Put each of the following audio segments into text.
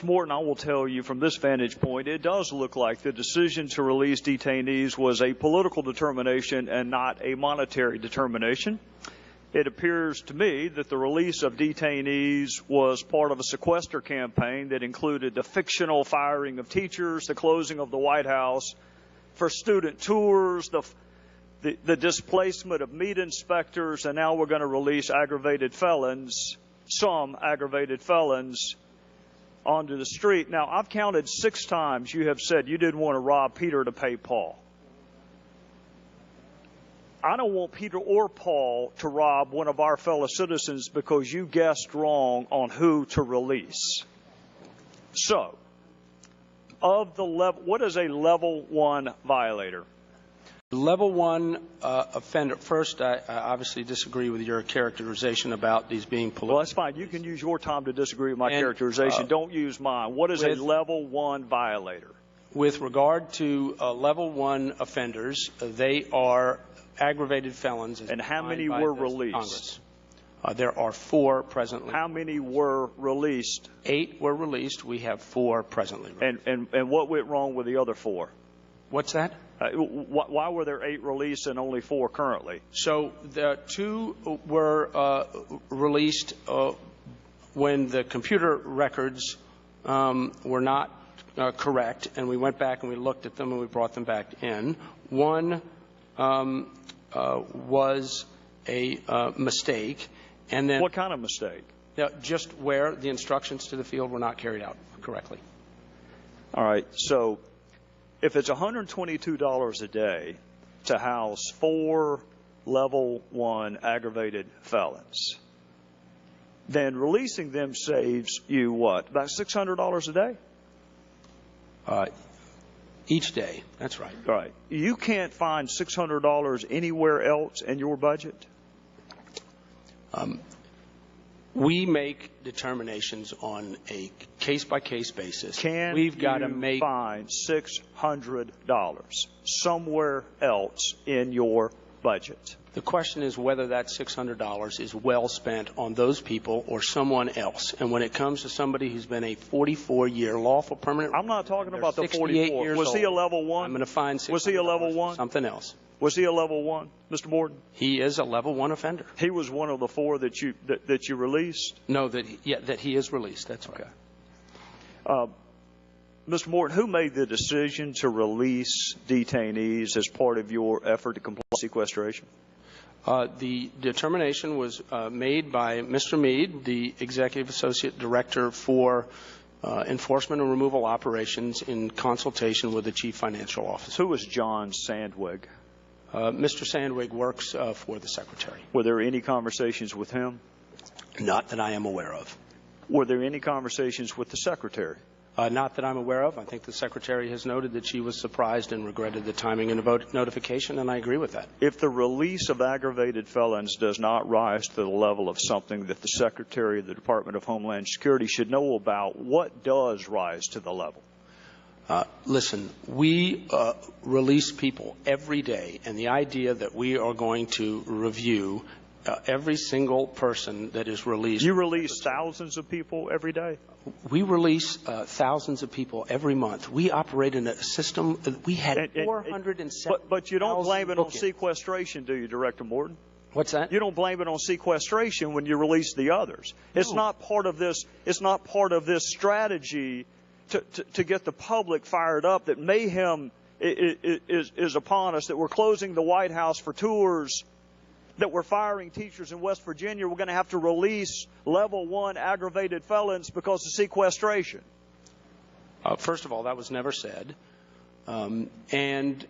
Mr. Morton, I will tell you from this vantage point, it does look like the decision to release detainees was a political determination and not a monetary determination. It appears to me that the release of detainees was part of a sequester campaign that included the fictional firing of teachers, the closing of the White House for student tours, the displacement of meat inspectors, and now we're going to release aggravated felons, some aggravated felons, onto the street. Now, I've counted 6 times you have said you didn't want to rob Peter to pay Paul. I don't want Peter or Paul to rob one of our fellow citizens because you guessed wrong on who to release. So, of the level, what is a level 1 violator? Level 1 offender. First, I obviously disagree with your characterization about these being political. Well, that's fine. You can use your time to disagree with my characterization. Don't use mine. What is a level 1 violator? With regard to level 1 offenders, they are aggravated felons. And how many were released? There are 4 presently. How many were released? 8 were released. We have 4 presently released. And what went wrong with the other 4? What's that? Why were there 8 released and only 4 currently? So the 2 were released when the computer records were not correct, and we went back and we looked at them and we brought them back in. 1 was a mistake, and then what kind of mistake? Just where the instructions to the field were not carried out correctly. All right. So if it's $122 a day to house 4 level 1 aggravated felons, then releasing them saves you what? About $600 a day? Each day. That's right. Right. You can't find $600 anywhere else in your budget? We make determinations on a case-by-case basis. Can We've got to you find $600 somewhere else in your budget? The question is whether that $600 is well spent on those people or someone else. And when it comes to somebody who's been a 44-year lawful permanent, I'm not talking about the 44. Was he a level 1? I'm going to find $600. Was he a level 1? Something else. Was he a level 1, Mr. Morton? He is a level 1 offender. He was one of the 4 that you released? No, that he is released. That's right. Okay. Mr. Morton, who made the decision to release detainees as part of your effort to comply with sequestration? The determination was made by Mr. Meade, the Executive Associate Director for Enforcement and Removal Operations, in consultation with the Chief Financial Officer. Who was John Sandwig? Mr. Sandwig works for the Secretary. Were there any conversations with him? Not that I am aware of. Were there any conversations with the Secretary? Not that I'm aware of. I think the Secretary has noted that she was surprised and regretted the timing and the vote notification, and I agree with that. If the release of aggravated felons does not rise to the level of something that the Secretary of the Department of Homeland Security should know about, what does rise to the level? Listen, we release people every day, and the idea that we are going to review every single person that is released. You release thousands of people every day? We release thousands of people every month. We operate in a system. We had 407. But you don't blame it on sequestration, do you, Director Morton? What's that? You don't blame it on sequestration when you release the others. No. It's not part of this. It's not part of this strategy to get the public fired up that mayhem is upon us. That we're closing the White House for tours. That we're firing teachers in West Virginia. We're going to have to release level 1 aggravated felons because of sequestration. First of all, that was never said. And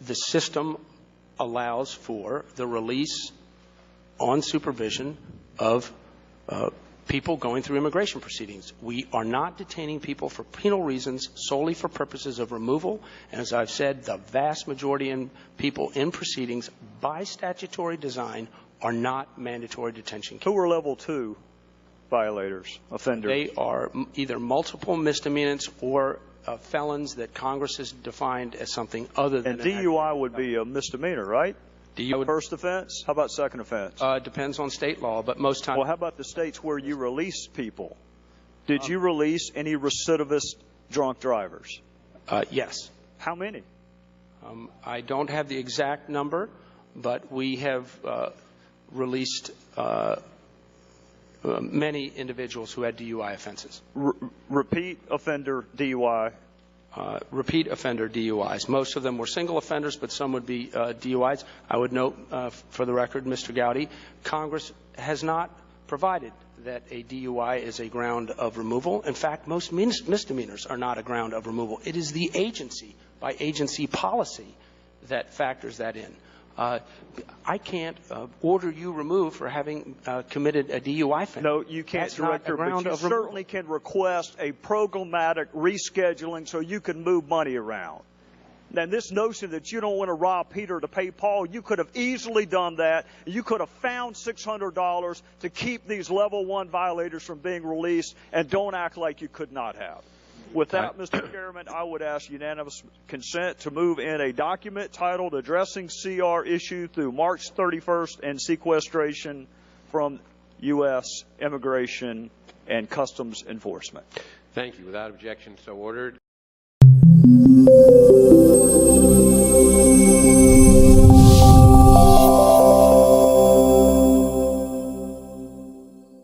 the system allows for the release on supervision of people going through immigration proceedings. We are not detaining people for penal reasons solely for purposes of removal. And as I've said, the vast majority of people in proceedings by statutory design are not mandatory detention cases. Who are level 2 violators, offenders? They are either multiple misdemeanors or felons that Congress has defined as something other than. And DUI would be a misdemeanor, right? First offense? How about second offense? Depends on state law, but most times. Well, how about the states where you release people? Did you release any recidivist drunk drivers? Yes. How many? I don't have the exact number, but we have released many individuals who had DUI offenses. Repeat offender DUI? Repeat offender DUIs. Most of them were single offenders, but some would be DUIs. I would note, for the record, Mr. Gowdy, Congress has not provided that a DUI is a ground of removal. In fact, most misdemeanors are not a ground of removal. It is the agency, by agency policy, that factors that in. I can't order you removed for having committed a DUI offense. No, you can't, Director, but you certainly can request a programmatic rescheduling so you can move money around. And this notion that you don't want to rob Peter to pay Paul, you could have easily done that. You could have found $600 to keep these level 1 violators from being released, and don't act like you could not have. With that, Mr. Chairman, I would ask unanimous consent to move in a document titled Addressing CR Issue through March 31st and Sequestration from U.S. Immigration and Customs Enforcement. Thank you. Without objection, so ordered.